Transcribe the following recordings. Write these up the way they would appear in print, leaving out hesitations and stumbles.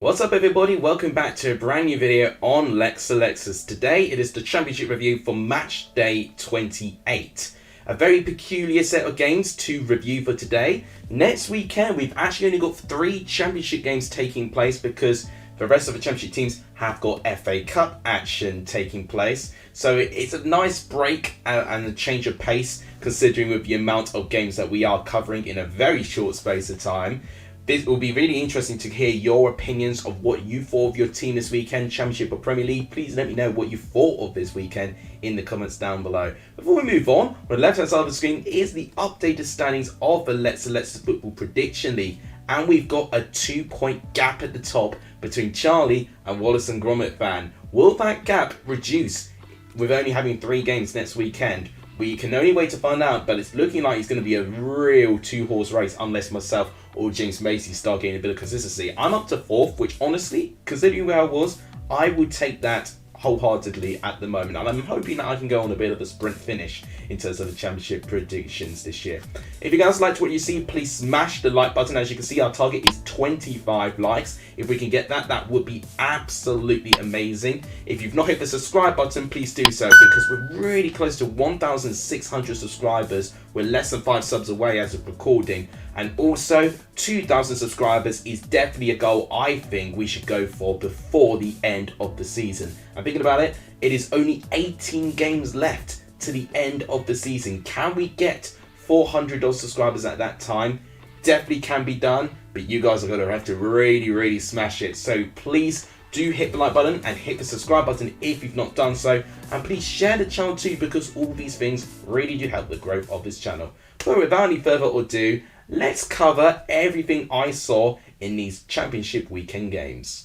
What's up everybody, welcome back to a brand new video on Lexalexus. Today it is the championship review for match day 28. A very peculiar set of games to review for today. Next weekend we've actually only got 3 championship games taking place because the rest of the championship teams have got FA Cup action taking place. So it's a nice break and a change of pace considering with the amount of games that we are covering in a very short space of time. This will be really interesting to hear your opinions of what you thought of your team this weekend, Championship or Premier League. Please let me know what you thought of this weekend in the comments down below. Before we move on the left hand side of the screen is the updated standings of the Lexalexus Football Prediction League. And we've got a 2-point gap at the top between Charlie and Wallace and Gromit fan. Will that gap reduce with only having 3 games next weekend? We can only wait to find out, but it's looking like it's going to be a real 2-horse race unless myself or James Macy start getting a bit of consistency. I'm up to 4th, which honestly, considering where I was, I would take that wholeheartedly at the moment, and I'm hoping that I can go on a bit of a sprint finish in terms of the championship predictions this year. If you guys liked what you see, please smash the like button. As you can see, our target is 25 likes. If we can get that, that would be absolutely amazing. If you've not hit the subscribe button, please do so, because we're really close to 1,600 subscribers. We're less than 5 subs away as of recording, and also 2,000 subscribers is definitely a goal I think we should go for before the end of the season. I'm thinking about it, it is only 18 games left to the end of the season. Can we get 400 odd subscribers at that time? Definitely can be done, but you guys are going to have to really smash it. So please do hit the like button and hit the subscribe button if you've not done so, and please share the channel too, because all these things really do help the growth of this channel. But without any further ado, let's cover everything I saw in these championship weekend games.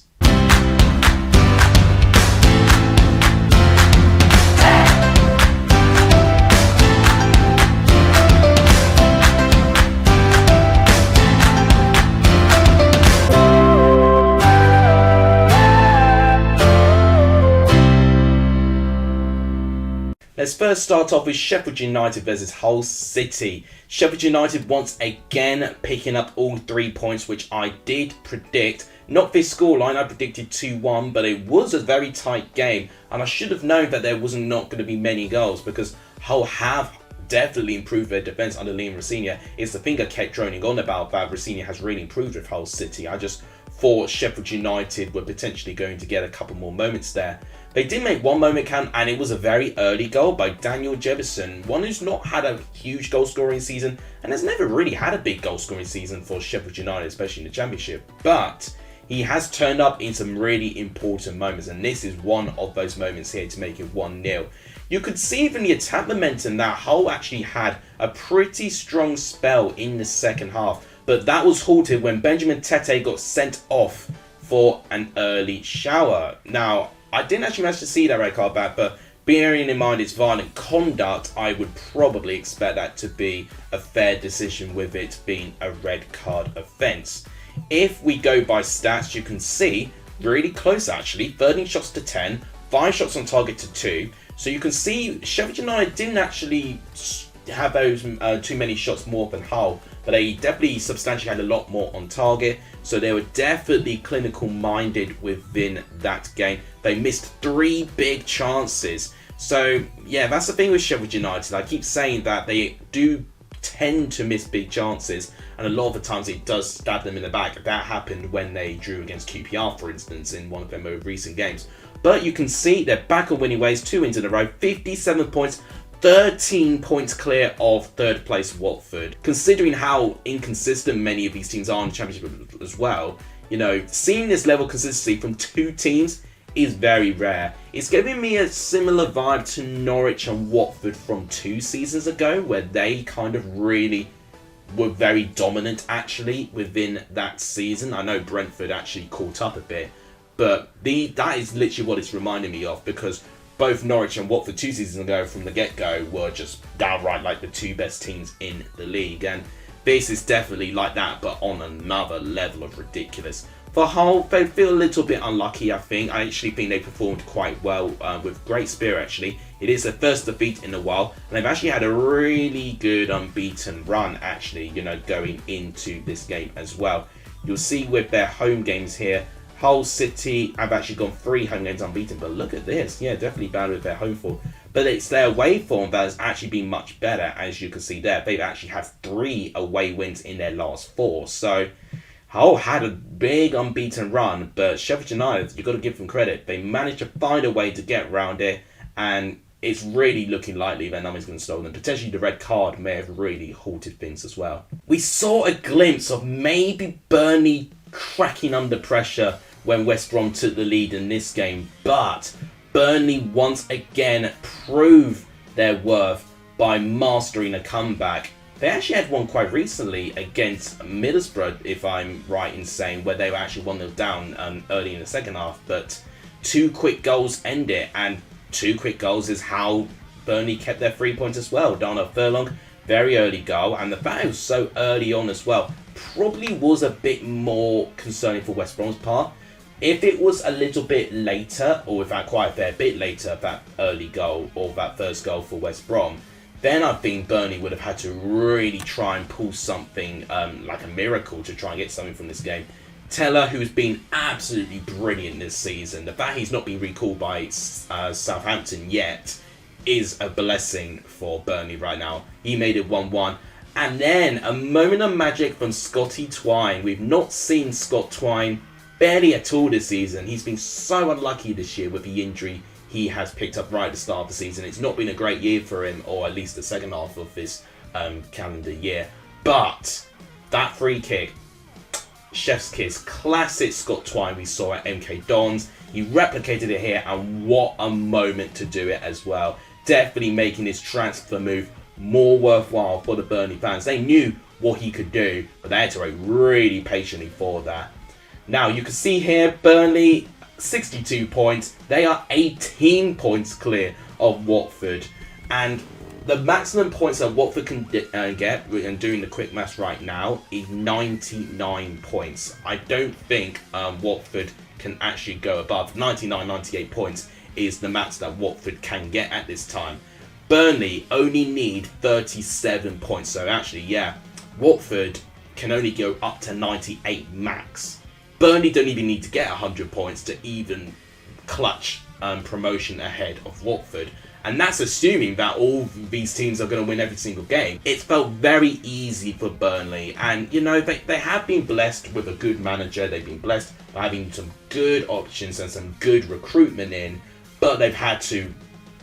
Let's first start off with Sheffield United versus Hull City. Sheffield United once again picking up all 3 points, which I did predict. Not this scoreline, I predicted 2-1, but it was a very tight game, and I should have known that there was not going to be many goals, because Hull have definitely improved their defence under Liam Rosenior. It's the thing I kept droning on about, that Rosenior has really improved with Hull City. I just thought Sheffield United were potentially going to get a couple more moments there. They did make one moment count, and it was a very early goal by Daniel Jefferson, one who's not had a huge goal scoring season and has never really had a big goal scoring season for Sheffield United, especially in the Championship. But he has turned up in some really important moments, and this is one of those moments here to make it 1-0. You could see from the attack momentum that Hull actually had a pretty strong spell in the second half, but that was halted when Benjamin Tete got sent off for an early shower. Now, I didn't actually manage to see that red card back, but bearing in mind its violent conduct, I would probably expect that to be a fair decision with it being a red card offence. If we go by stats, you can see really close actually, 13 shots to 10, 5 shots on target to 2. So you can see Sheffield United didn't actually have those too many shots more than Hull, but they definitely substantially had a lot more on target, so they were definitely clinical minded within that game. They missed 3 big chances. So yeah, that's the thing with Sheffield United. I keep saying that they do tend to miss big chances, and a lot of the times it does stab them in the back. That happened when they drew against QPR, for instance, in one of their more recent games. But you can see they're back on winning ways, 2 wins in a row, 57 points, 13 points clear of 3rd place Watford. Considering how inconsistent many of these teams are in the Championship as well, you know, seeing this level of consistency from 2 teams is very rare. It's giving me a similar vibe to Norwich and Watford from 2 seasons ago, where they kind of really were very dominant actually within that season. I know Brentford actually caught up a bit, but that is literally what it's reminding me of, because both Norwich and Watford 2 seasons ago from the get-go were just downright like the 2 best teams in the league, and this is definitely like that, but on another level of ridiculous. For Hull, they feel a little bit unlucky, I think. I actually think they performed quite well with great spirit, actually. It is their first defeat in a while, and they've actually had a really good unbeaten run, actually, you know, going into this game as well. You'll see with their home games here, Hull City have actually gone 3 home games unbeaten, but look at this. Yeah, definitely bad with their home form. But it's their away form that has actually been much better, as you can see there. They've actually had 3 away wins in their last 4. So Hull had a big unbeaten run, but Sheffield United, you've got to give them credit. They managed to find a way to get around it, and it's really looking likely that nothing's going to stop them. Potentially the red card may have really halted things as well. We saw a glimpse of maybe Burnley cracking under pressure when West Brom took the lead in this game, but Burnley once again proved their worth by mastering a comeback. They actually had one quite recently against Middlesbrough, if I'm right in saying, where they were actually 1-0 down early in the second half, but 2 quick goals end it, and 2 quick goals is how Burnley kept their 3 points as well. Darnell Furlong, very early goal, and the fact it was so early on as well probably was a bit more concerning for West Brom's part. If it was a little bit later, or in fact quite a fair bit later, that early goal or that first goal for West Brom, then I think Burnley would have had to really try and pull something like a miracle to try and get something from this game. Teller, who's been absolutely brilliant this season, the fact he's not been recalled by Southampton yet is a blessing for Burnley right now. He made it 1-1. And then a moment of magic from Scotty Twine. We've not seen Scott Twine barely at all this season. He's been so unlucky this year with the injury he has picked up right at the start of the season. It's not been a great year for him, or at least the second half of this calendar year. But that free kick, chef's kiss, classic Scott Twine we saw at MK Dons. He replicated it here, and what a moment to do it as well. Definitely making his transfer move more worthwhile for the Burnley fans. They knew what he could do, but they had to wait really patiently for that. Now you can see here, Burnley 62 points. They are 18 points clear of Watford, and the maximum points that Watford can get, and doing the quick maths right now, is 99 points. I don't think Watford can actually go above 99, 98 points is the max that Watford can get at this time. Burnley only need 37 points, so actually, yeah, Watford can only go up to 98 max. Burnley don't even need to get 100 points to even clutch promotion ahead of Watford. And that's assuming that all these teams are going to win every single game. It felt very easy for Burnley. And, you know, they have been blessed with a good manager. They've been blessed by having some good options and some good recruitment in. But they've had to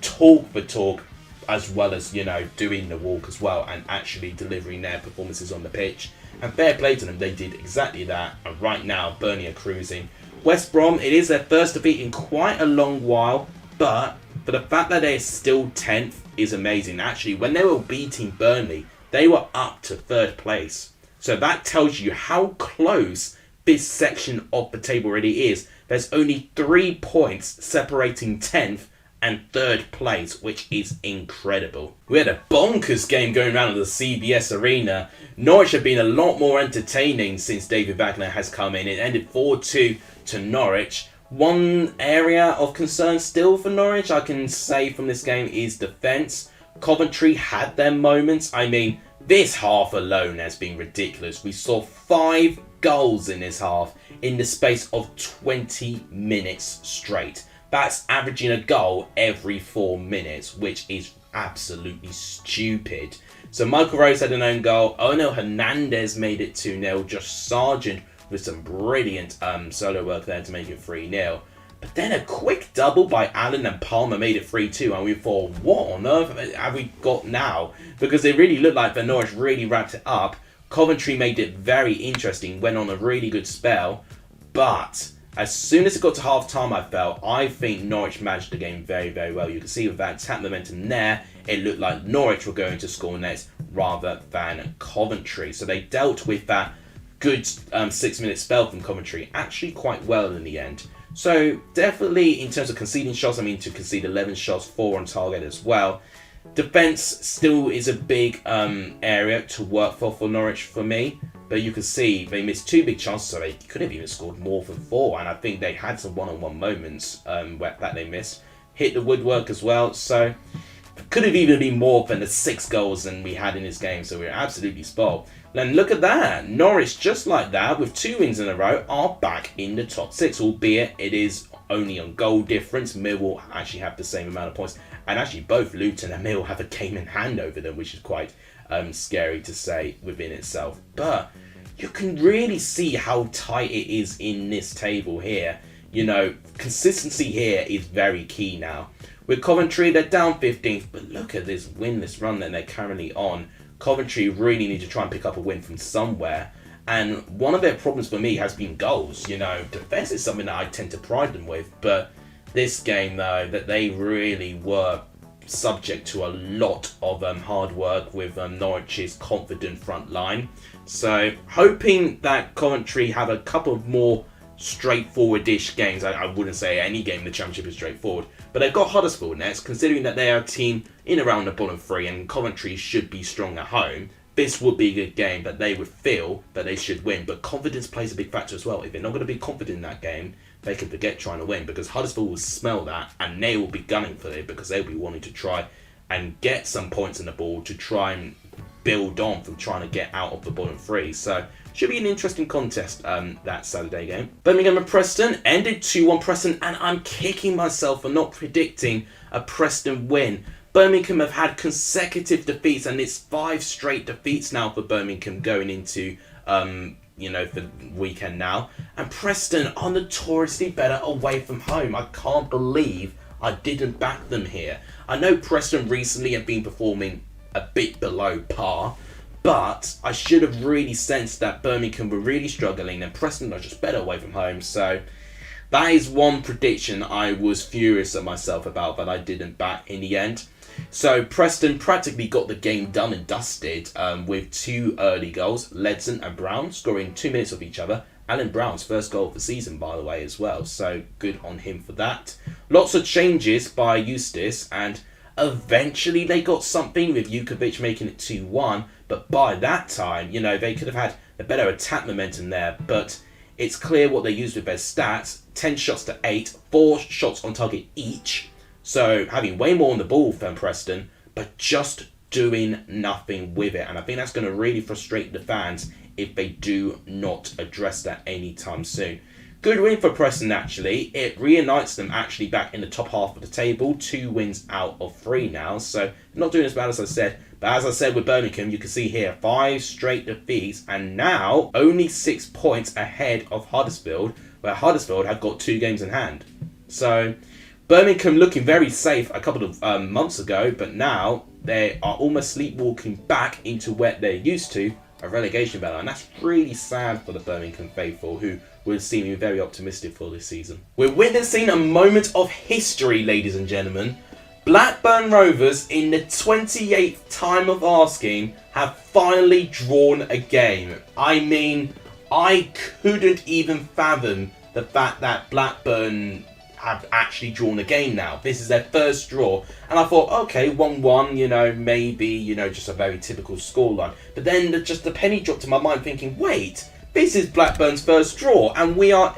talk the talk as well as, you know, doing the walk as well and actually delivering their performances on the pitch. And fair play to them, they did exactly that. And right now, Burnley are cruising. West Brom, it is their first defeat in quite a long while. But for the fact that they're still 10th is amazing. Actually, when they were beating Burnley, they were up to 3rd place. So that tells you how close this section of the table really is. There's only 3 points separating 10th and 3rd place, which is incredible. We had a bonkers game going around at the CBS Arena. Norwich have been a lot more entertaining since David Wagner has come in. It ended 4-2 to Norwich. One area of concern still for Norwich, I can say from this game, is defence. Coventry had their moments. I mean, this half alone has been ridiculous. We saw 5 goals in this half in the space of 20 minutes straight. That's averaging a goal every 4 minutes, which is absolutely stupid. So Michael Rose had an own goal. Ono Hernandez made it 2-0. Josh Sargent with some brilliant solo work there to make it 3-0. But then a quick double by Allen and Palmer made it 3-2. And we thought, what on earth have we got now? Because it really looked like Norwich really wrapped it up. Coventry made it very interesting, went on a really good spell. But as soon as it got to half-time, I think Norwich managed the game very, very well. You can see with that tap momentum there, it looked like Norwich were going to score next rather than Coventry. So they dealt with that good 6-minute spell from Coventry actually quite well in the end. So definitely in terms of conceding shots, I mean to concede 11 shots, 4 on target as well. Defence still is a big area to work for Norwich for me. But you can see they missed 2 big chances, so they could have even scored more than 4. And I think they had some one-on-one moments that they missed. Hit the woodwork as well, so could have even been more than the 6 goals than we had in this game. So we were absolutely spoiled. And look at that. Norwich, just like that, with 2 wins in a row, are back in the top 6, albeit it is only on goal difference. Millwall actually have the same amount of points. And actually, both Luton and Millwall have a game in hand over them, which is quite scary to say within itself. But you can really see how tight it is in this table here. You know, consistency here is very key now. With Coventry, they're down 15th, but look at this winless run that they're currently on. Coventry really need to try and pick up a win from somewhere. And one of their problems for me has been goals. You know, defence is something that I tend to pride them with. But this game, though, that they really were subject to a lot of hard work with Norwich's confident front line. So, hoping that Coventry have a couple of more straightforward-ish games. I wouldn't say any game in the Championship is straightforward. But they've got Huddersfield next, considering that they are a team in around the bottom 3 and Coventry should be strong at home. This would be a good game that they would feel that they should win. But confidence plays a big factor as well. If they're not going to be confident in that game, they can forget trying to win, because Huddersfield will smell that and they will be gunning for it, because they'll be wanting to try and get some points on the ball to try and build on from trying to get out of the bottom 3. So should be an interesting contest, that Saturday game. Birmingham and Preston ended 2-1 Preston, and I'm kicking myself for not predicting a Preston win. Birmingham have had consecutive defeats, and it's 5 straight defeats now for Birmingham going into, for the weekend now. And Preston are notoriously better away from home. I can't believe I didn't back them here. I know Preston recently have been performing a bit below par, but I should have really sensed that Birmingham were really struggling and Preston are just better away from home. So that is one prediction I was furious at myself about, but I didn't back in the end. So Preston practically got the game done and dusted with 2 early goals. Ledson and Brown scoring 2 minutes of each other. Alan Brown's first goal of the season, by the way, as well. So good on him for that. Lots of changes by Eustace, and eventually they got something with Jukovic making it 2-1. But by that time, they could have had a better attack momentum there. But it's clear what they used with their stats. 10 shots to 8, 4 shots on target each. So having way more on the ball than Preston, but just doing nothing with it. And I think that's going to really frustrate the fans if they do not address that anytime soon. Good win for Preston, actually. It reunites them actually back in the top half of the table. 2 wins out of 3 now. So not doing as bad as I said. But as I said with Birmingham, you can see here 5 straight defeats. And now only 6 points ahead of Huddersfield, where Huddersfield have got 2 games in hand. So Birmingham looking very safe a couple of months ago. But now they are almost sleepwalking back into where they're used to, a relegation battle. And that's really sad for the Birmingham faithful, who were seeming very optimistic for this season. We're witnessing a moment of history, ladies and gentlemen. Blackburn Rovers, in the 28th time of asking, have finally drawn a game. I mean, I couldn't even fathom the fact that Blackburn have actually drawn a game now. This is their first draw. And I thought, okay, 1-1, maybe, just a very typical scoreline. But then just the penny dropped in my mind thinking, wait, this is Blackburn's first draw, and we are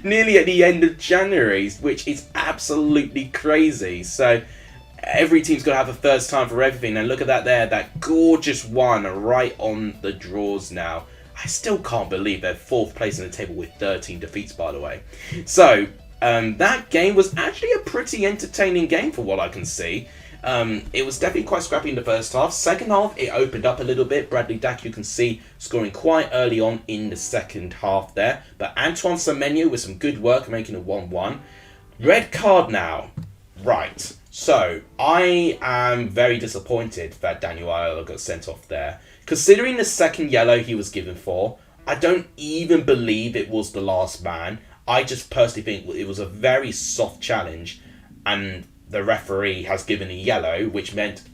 nearly at the end of January, which is absolutely crazy. So every team's got to have a first time for everything. And look at that there, that gorgeous one right on the draws now. I still can't believe they're 4th place in the table with 13 defeats, by the way. So that game was actually a pretty entertaining game for what I can see. It was definitely quite scrappy in the first half. Second half, it opened up a little bit. Bradley Dack, you can see, scoring quite early on in the second half there. But Antoine Semenyo with some good work, making a 1-1. Red card now. Right. So, I am very disappointed that Daniel Ayala got sent off there. Considering the second yellow he was given for, I don't even believe it was the last man. I just personally think it was a very soft challenge, and the referee has given a yellow, which meant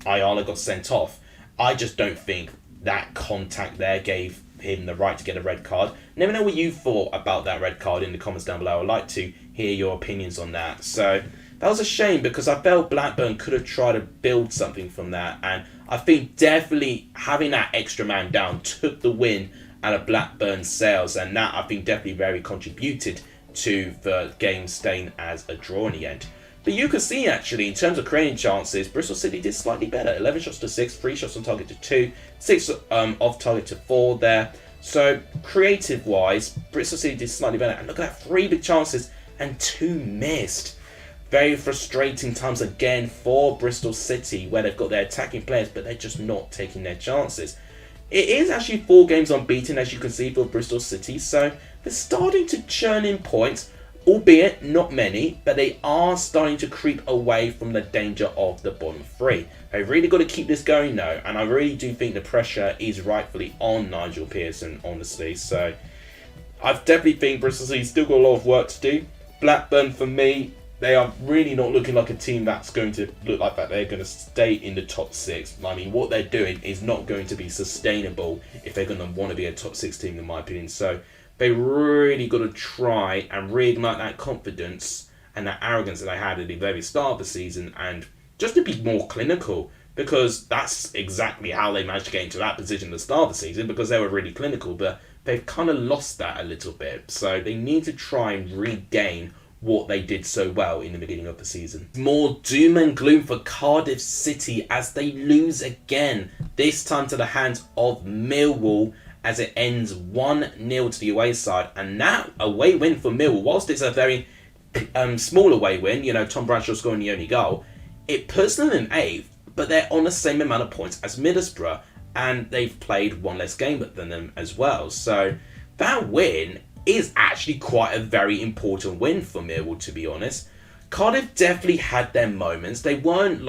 Ayala got sent off. I just don't think that contact there gave him the right to get a red card. Let me know what you thought about that red card in the comments down below. I'd like to hear your opinions on that. So that was a shame, because I felt Blackburn could have tried to build something from that, and I think definitely having that extra man down took the win out of Blackburn's sails, and that I think definitely very contributed to the game staying as a draw in the end. But you can see actually, in terms of creating chances, Bristol City did slightly better. 11 shots to 6, 3 shots on target to 2, 6 off target to 4 there. So creative-wise, Bristol City did slightly better. And look at that, 3 big chances and 2 missed. Very frustrating times again for Bristol City, where they've got their attacking players, but they're just not taking their chances. It is actually 4 games unbeaten, as you can see, for Bristol City. So they're starting to churn in points. Albeit not many, but they are starting to creep away from the danger of the bottom 3. They've really got to keep this going though, and I really do think the pressure is rightfully on Nigel Pearson, honestly. So I definitely think Bristol City's still got a lot of work to do. Blackburn, for me, they are really not looking like a team that's going to look like that. They're going to stay in the top 6. I mean, what they're doing is not going to be sustainable if they're going to want to be a top 6 team, in my opinion. So they really got to try and reignite that confidence and that arrogance that they had at the very start of the season, and just to be more clinical, because that's exactly how they managed to get into that position at the start of the season, because they were really clinical, but they've kind of lost that a little bit. So they need to try and regain what they did so well in the beginning of the season. More doom and gloom for Cardiff City as they lose again, this time to the hands of Millwall, as it ends 1-0 to the away side. And that away win for Millwall, whilst it's a very small away win, Tom Bradshaw scoring the only goal, it puts them in 8th, but they're on the same amount of points as Middlesbrough, and they've played 1 less game than them as well. So that win is actually quite a very important win for Millwall, to be honest. Cardiff definitely had their moments. They weren't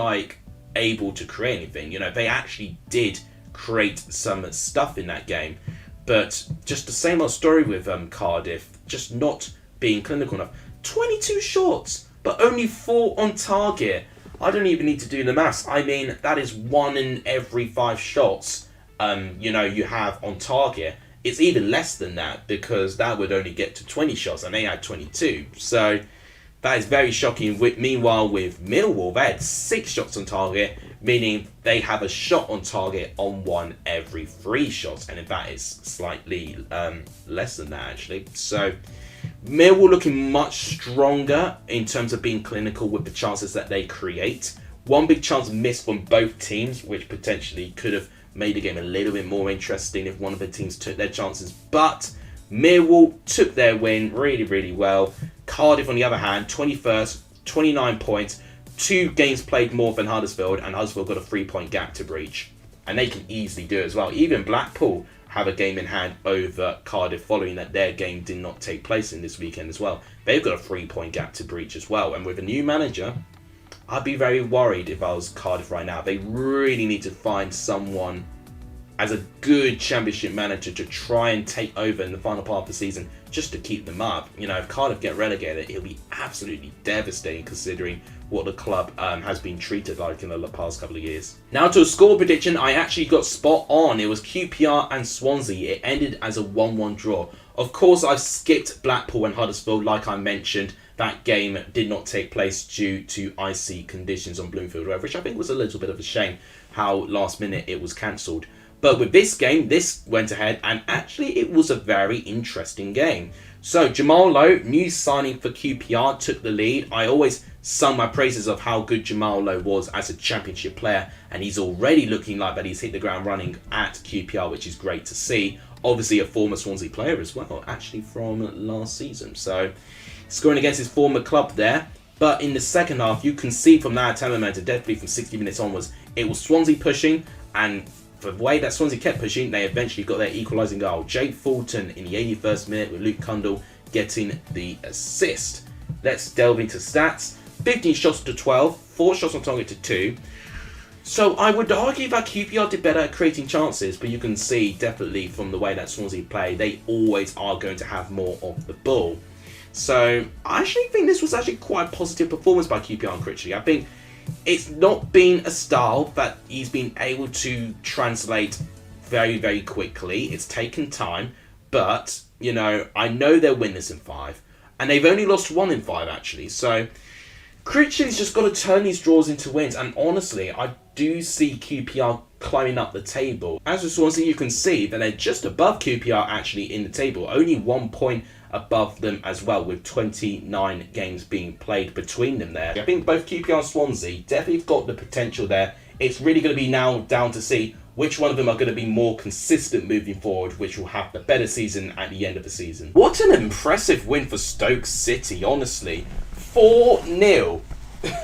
able to create anything. They actually did create some stuff in that game, but just the same old story with Cardiff, just not being clinical enough. 22 shots, but only 4 on target. I don't even need to do the maths. I mean, that is 1 in every 5 shots you have on target. It's even less than that, because that would only get to 20 shots, and they had 22. So that is very shocking. Meanwhile, with Millwall, they had 6 shots on target, meaning they have a shot on target on 1 every 3 shots. And in fact, it's slightly less than that, actually. So Millwall looking much stronger in terms of being clinical with the chances that they create. 1 big chance missed from both teams, which potentially could have made the game a little bit more interesting if one of the teams took their chances. But Millwall took their win really, really well. Cardiff, on the other hand, 21st, 29 points, 2 games played more than Huddersfield, and Huddersfield got a 3-point gap to breach. And they can easily do it as well. Even Blackpool have a game in hand over Cardiff, following that their game did not take place in this weekend as well. They've got a 3-point gap to breach as well. And with a new manager, I'd be very worried if I was Cardiff right now. They really need to find someone as a good championship manager to try and take over in the final part of the season, just to keep them up. If Cardiff get relegated, it'll be absolutely devastating, considering what the club has been treated like in the past couple of years. Now to a score prediction, I actually got spot on. It was QPR and Swansea. It ended as a 1-1 draw. Of course, I've skipped Blackpool and Huddersfield, like I mentioned. That game did not take place due to icy conditions on Bloomfield Road, which I think was a little bit of a shame how last minute it was cancelled. But with this game, this went ahead, and actually it was a very interesting game. So Jamal Lowe, new signing for QPR, took the lead. I always sung my praises of how good Jamal Lowe was as a championship player, and he's already looking like that he's hit the ground running at QPR, which is great to see. Obviously a former Swansea player as well, actually from last season. So scoring against his former club there. But in the second half, you can see from that attack momentum, definitely from 60 minutes onwards, it was Swansea pushing, and for the way that Swansea kept pushing, they eventually got their equalising goal. Jake Fulton in the 81st minute, with Luke Cundle getting the assist. Let's delve into stats. 15 shots to 12, 4 shots on target to 2. So I would argue that QPR did better at creating chances, but you can see definitely from the way that Swansea play, they always are going to have more of the ball. So I actually think this was actually quite a positive performance by QPR and Critchley. I think it's not been a style that he's been able to translate very, very quickly. It's taken time, but, I know they're winners in 5, and they've only lost 1 in 5, actually. So Critchley's just got to turn these draws into wins, and honestly, I do see QPR climbing up the table. As with Swansea, you can see that they're just above QPR, actually, in the table, only 1 point above them as well, with 29 games being played between them there. I think both QPR and Swansea definitely got the potential there. It's really going to be now down to see which one of them are going to be more consistent moving forward, which will have the better season at the end of the season. What an impressive win for Stoke City, honestly. 4-0.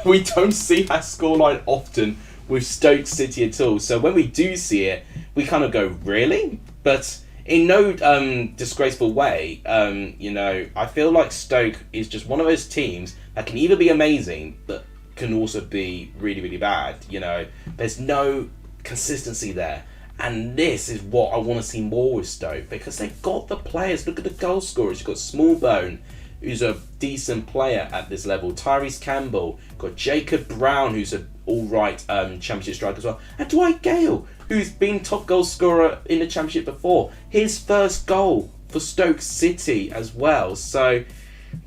We don't see that scoreline often with Stoke City at all. So when we do see it, we kind of go, really? But in no disgraceful way, I feel like Stoke is just one of those teams that can either be amazing, but can also be really, really bad. There's no consistency there. And this is what I want to see more with Stoke, because they've got the players. Look at the goal scorers. You've got Smallbone, who's a decent player at this level. Tyrese Campbell. Got Jacob Brown, who's an alright championship striker as well. And Dwight Gale, who's been top goal scorer in the championship before. His first goal for Stoke City as well. So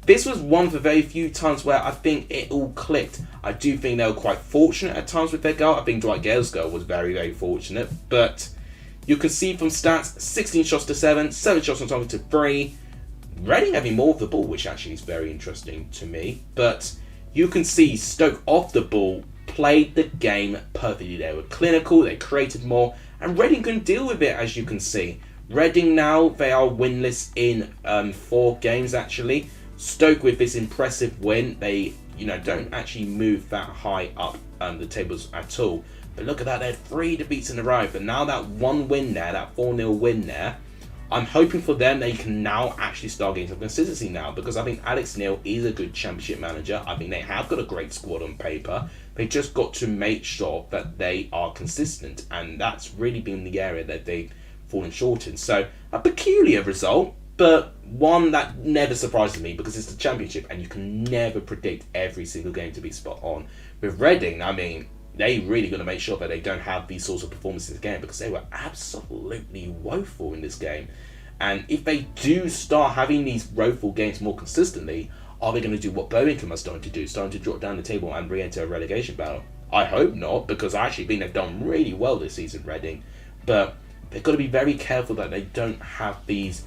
this was one of the very few times where I think it all clicked. I do think they were quite fortunate at times with their goal. I think Dwight Gale's goal was very, very fortunate. But you can see from stats, 16 shots to 7, 7 shots on target to 3. Reading having more of the ball, which actually is very interesting to me. But you can see Stoke off the ball played the game perfectly. They were clinical, they created more, and Reading couldn't deal with it, as you can see. Reading now, they are winless in 4 games actually. Stoke, with this impressive win, they don't actually move that high up the tables at all. But look at that, they had 3 defeats in a row. But now that one win there, that 4-0 win there, I'm hoping for them they can now actually start getting some consistency now, because I think Alex Neil is a good championship manager. I think they have got a great squad on paper. They just got to make sure that they are consistent, and that's really been the area that they've fallen short in. So a peculiar result, but one that never surprises me, because it's the championship and you can never predict every single game to be spot on. With Reading, I mean, they really got to make sure that they don't have these sorts of performances again, because they were absolutely woeful in this game. And if they do start having these woeful games more consistently, are they going to do what Birmingham are starting to do, starting to drop down the table and re-enter a relegation battle? I hope not, because I actually think they've done really well this season, Reading. But they've got to be very careful that they don't have these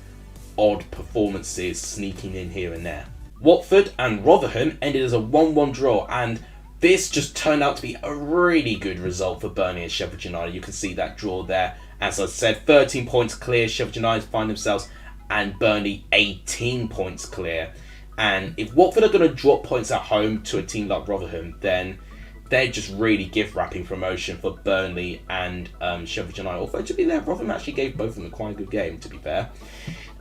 odd performances sneaking in here and there. Watford and Rotherham ended as a 1-1 draw, and this just turned out to be a really good result for Burnley and Sheffield United. You can see that draw there. As I said, 13 points clear. Sheffield United find themselves, and Burnley 18 points clear. And if Watford are going to drop points at home to a team like Rotherham, then they're just really gift-wrapping promotion for Burnley and Sheffield United. Although, to be fair, Rotherham actually gave both of them quite a good game, to be fair.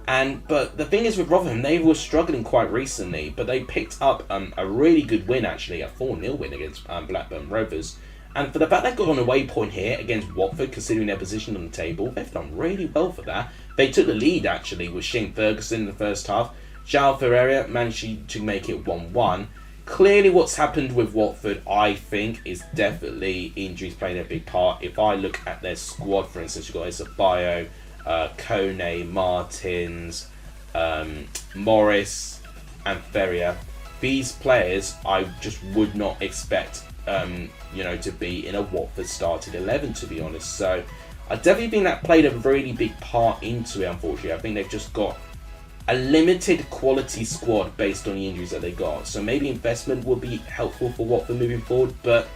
But the thing is with Rotherham, they were struggling quite recently, but they picked up a really good win, actually, a 4-0 win against Blackburn Rovers. And for the fact they've got an away point here against Watford, considering their position on the table, they've done really well for that. They took the lead, actually, with Shane Ferguson in the first half. João Ferreira managed to make it 1-1. Clearly what's happened with Watford, I think, is definitely injuries playing a big part. If I look at their squad, for instance, you've got Ezebayo, Kone, Martins, Morris and Ferrier. These players I just would not expect to be in a Watford started 11, to be honest. So I definitely think that played a really big part into it, unfortunately. I think they've just got a limited quality squad based on the injuries that they got. So maybe investment will be helpful for Watford moving forward, but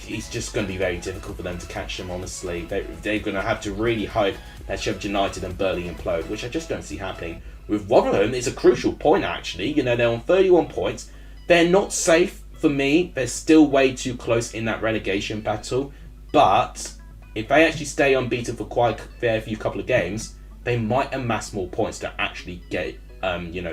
it's just going to be very difficult for them to catch them, honestly. They're going to have to really hope that Sheffield United and Burnley implode, which I just don't see happening. With Rotherham, it's a crucial point, actually. They're on 31 points. They're not safe for me. They're still way too close in that relegation battle. But if they actually stay unbeaten for quite a fair few couple of games, they might amass more points to actually get,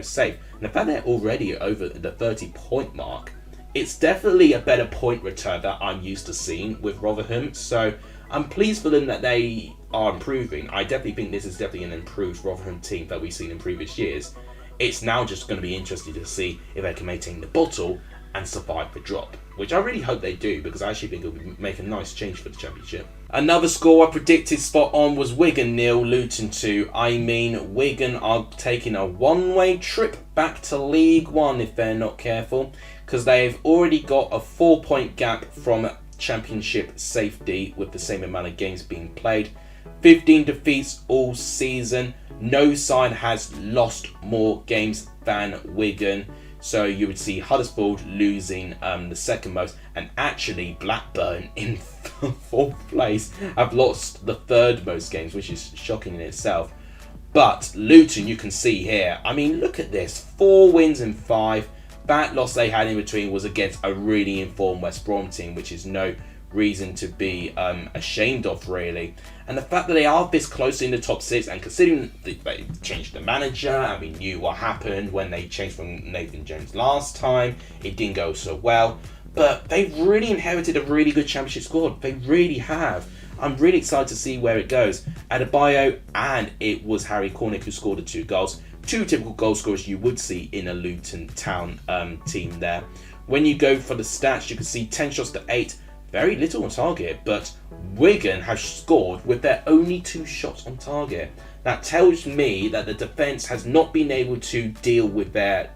safe. And the fact they're already over the 30-point mark, it's definitely a better point return that I'm used to seeing with Rotherham. So I'm pleased for them that they are improving. I definitely think this is definitely an improved Rotherham team that we've seen in previous years. It's now just going to be interesting to see if they can maintain the bottle and survive the drop, which I really hope they do, because I actually think it will make a nice change for the championship. Another score I predicted spot on was Wigan 0, Luton 2. I mean, Wigan are taking a one-way trip back to League One if they're not careful, because they've already got a 4-point gap from championship safety with the same amount of games being played. 15 defeats all season, no side has lost more games than Wigan. So you would see Huddersfield losing the second most, and actually Blackburn in fourth place have lost the third most games, which is shocking in itself. But Luton, you can see here, I mean, look at this, 4 wins in 5. That loss they had in between was against a really informed West Brom team, which is no reason to be ashamed of, really. And the fact that they are this close in the top 6, and considering they changed the manager and we knew what happened when they changed from Nathan Jones last time, it didn't go so well. But they've really inherited a really good championship squad. They really have. I'm really excited to see where it goes. Adebayo, and it was Harry Cornick who scored the 2 goals. 2 typical goal scorers you would see in a Luton Town team there. When you go for the stats, you can see 10 shots to 8. Very little on target, but Wigan have scored with their only 2 shots on target. That tells me that the defence has not been able to deal with their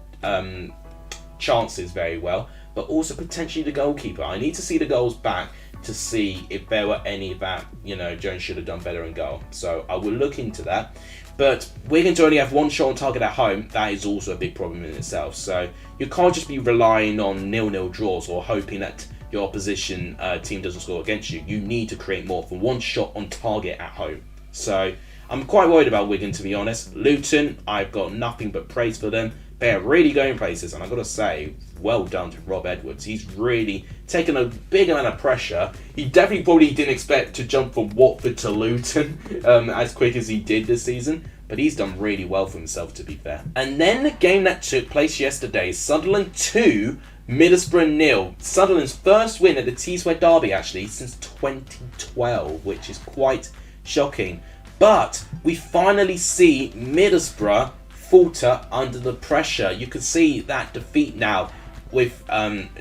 chances very well, but also potentially the goalkeeper. I need to see the goals back to see if there were any that, Jones should have done better in goal. So I will look into that. But Wigan to only have 1 shot on target at home, that is also a big problem in itself. So you can't just be relying on 0-0 draws or hoping that your opposition team doesn't score against you. You need to create more than 1 shot on target at home. So I'm quite worried about Wigan, to be honest. Luton, I've got nothing but praise for them. They're really going places, and I've got to say, well done to Rob Edwards. He's really taken a big amount of pressure. He definitely probably didn't expect to jump from Watford to Luton as quick as he did this season, but he's done really well for himself, to be fair. And then the game that took place yesterday, Sunderland 2, Middlesbrough 0. Sunderland's first win at the T-Square Derby, actually, since 2012, which is quite shocking. But we finally see Middlesbrough falter under the pressure. You can see that defeat now with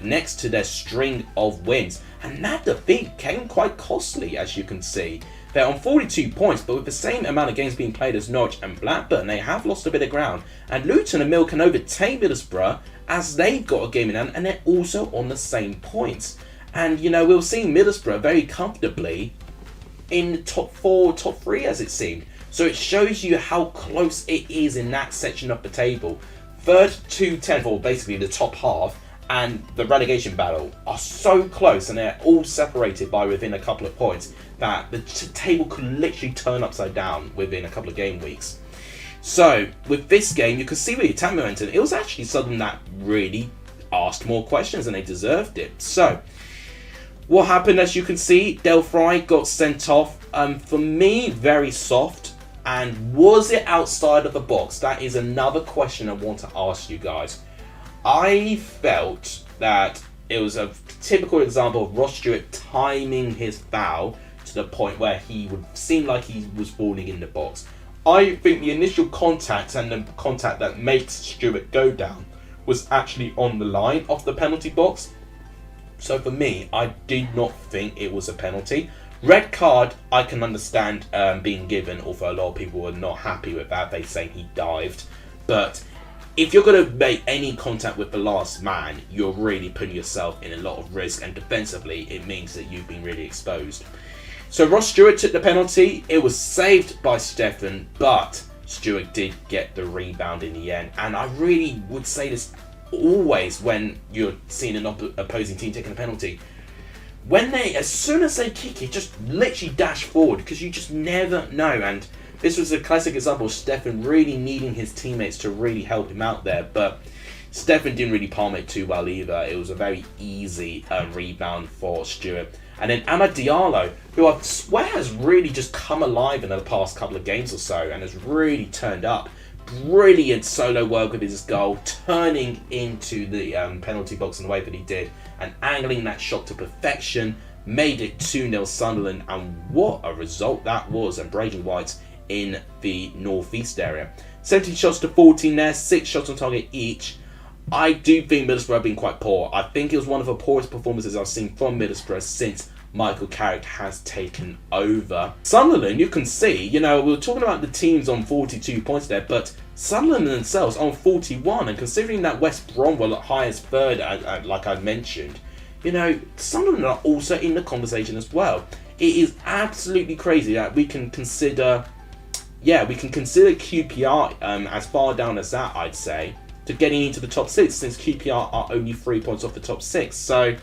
next to their string of wins, and that defeat came quite costly, as you can see. They're on 42 points, but with the same amount of games being played as Norwich and Blackburn, they have lost a bit of ground, and Luton and Mill can overtake Middlesbrough as they've got a game in hand, and they're also on the same points. And we'll see Middlesbrough very comfortably in the top 4, top 3 as it seemed. So it shows you how close it is in that section of the table. 3rd to 10th, or basically the top half, and the relegation battle are so close, and they're all separated by within a couple of points, that the table could literally turn upside down within a couple of game weeks. So with this game, you can see with the attack momentum, it was actually something that really asked more questions and they deserved it. So what happened, as you can see, Del Fry got sent off. For me, very soft. And was it outside of the box? That is another question I want to ask you guys. I felt that it was a typical example of Ross Stewart timing his foul to the point where he would seem like he was falling in the box. I think the initial contact and the contact that makes Stewart go down was actually on the line of the penalty box. So for me, I did not think it was a penalty. Red card, I can understand being given, although a lot of people were not happy with that. They say he dived. But if you're going to make any contact with the last man, you're really putting yourself in a lot of risk. And defensively, it means that you've been really exposed. So Ross Stewart took the penalty. It was saved by Stefan, but Stewart did get the rebound in the end. And I really would say this always when you're seeing an opposing team taking a penalty. As soon as they kick it, just literally dash forward, because you just never know. And this was a classic example of Stefan really needing his teammates to really help him out there. But Stefan didn't really palm it too well either. It was a very easy rebound for Stewart. And then Amad Diallo, who I swear has really just come alive in the past couple of games or so and has really turned up. Brilliant solo work with his goal, turning into the penalty box in the way that he did and angling that shot to perfection, made it 2-0 Sunderland, and what a result that was. And Braden White in the northeast area. 17 shots to 14 there, 6 shots on target each. I do think Middlesbrough have been quite poor. I think it was one of the poorest performances I've seen from Middlesbrough since Michael Carrick has taken over. Sunderland, you can see, we were talking about the teams on 42 points there, but Sunderland themselves on 41, and considering that West Brom were high as third, like I mentioned, Sunderland are also in the conversation as well. It is absolutely crazy that we can consider yeah, we can consider QPR as far down as that, I'd say, to getting into the top 6, since QPR are only 3 points off the top 6. So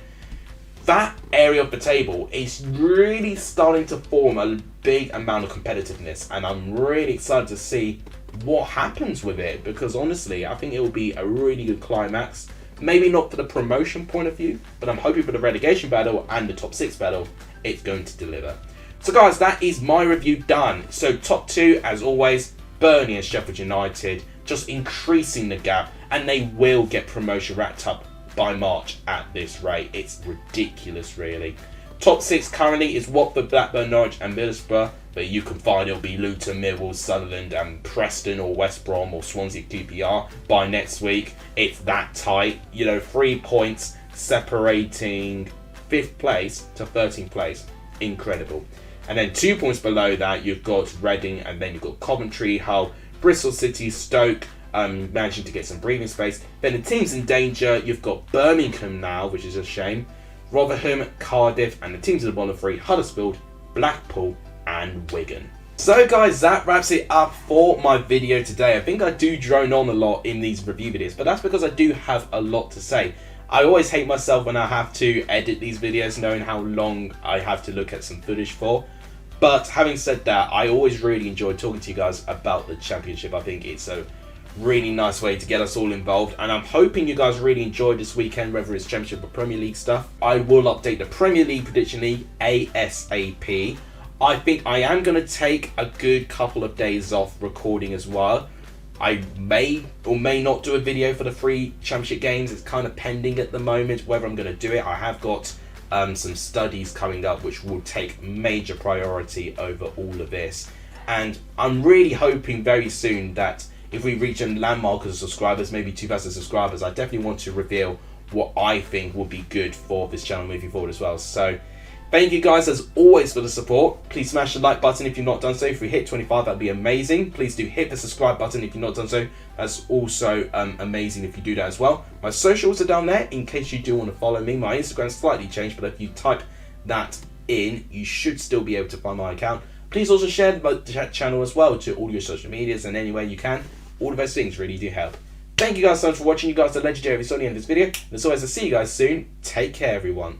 that area of the table is really starting to form a big amount of competitiveness, and I'm really excited to see what happens with it, because honestly, I think it will be a really good climax. Maybe not for the promotion point of view, but I'm hoping for the relegation battle and the top 6 battle, it's going to deliver. So guys, that is my review done. So top 2, as always, Burnley and Sheffield United, just increasing the gap, and they will get promotion wrapped up by March at this rate. It's ridiculous, really. Top 6 currently is Watford, Blackburn, Norwich and Middlesbrough, but you can find it'll be Luton, Millwall, Sunderland and Preston or West Brom or Swansea QPR by next week. It's that tight. 3 points separating 5th place to 13th place. Incredible. And then 2 points below that, you've got Reading, and then you've got Coventry, Hull, Bristol City, Stoke, managing to get some breathing space. Then the teams in danger, you've got Birmingham now, which is a shame, Rotherham, Cardiff, and the teams in the bottom 3, Huddersfield, Blackpool, and Wigan. So guys, that wraps it up for my video today. I think I do drone on a lot in these review videos, but that's because I do have a lot to say. I always hate myself when I have to edit these videos, knowing how long I have to look at some footage for. But having said that, I always really enjoy talking to you guys about the Championship. I think it's a really nice way to get us all involved, and I'm hoping you guys really enjoyed this weekend, whether it's Championship or Premier League stuff. I will update the Premier League Prediction League ASAP. I think I am going to take a good couple of days off recording as well. I may or may not do a video for the 3 Championship games. It's kind of pending at the moment whether I'm going to do it. I have got some studies coming up which will take major priority over all of this, and I'm really hoping very soon that if we reach a landmark of subscribers, maybe 2,000 subscribers, I definitely want to reveal what I think will be good for this channel moving forward as well. So thank you guys as always for the support. Please smash the like button if you've not done so. If we hit 25, that'd be amazing. Please do hit the subscribe button if you've not done so. That's also amazing if you do that as well. My socials are down there in case you do want to follow me. My Instagram's slightly changed, but if you type that in, you should still be able to find my account. Please also share the channel as well to all your social medias and any way you can. All of those things really do help. Thank you guys so much for watching. You guys are legendary if you saw the end of this video. And as always, I'll see you guys soon. Take care, everyone.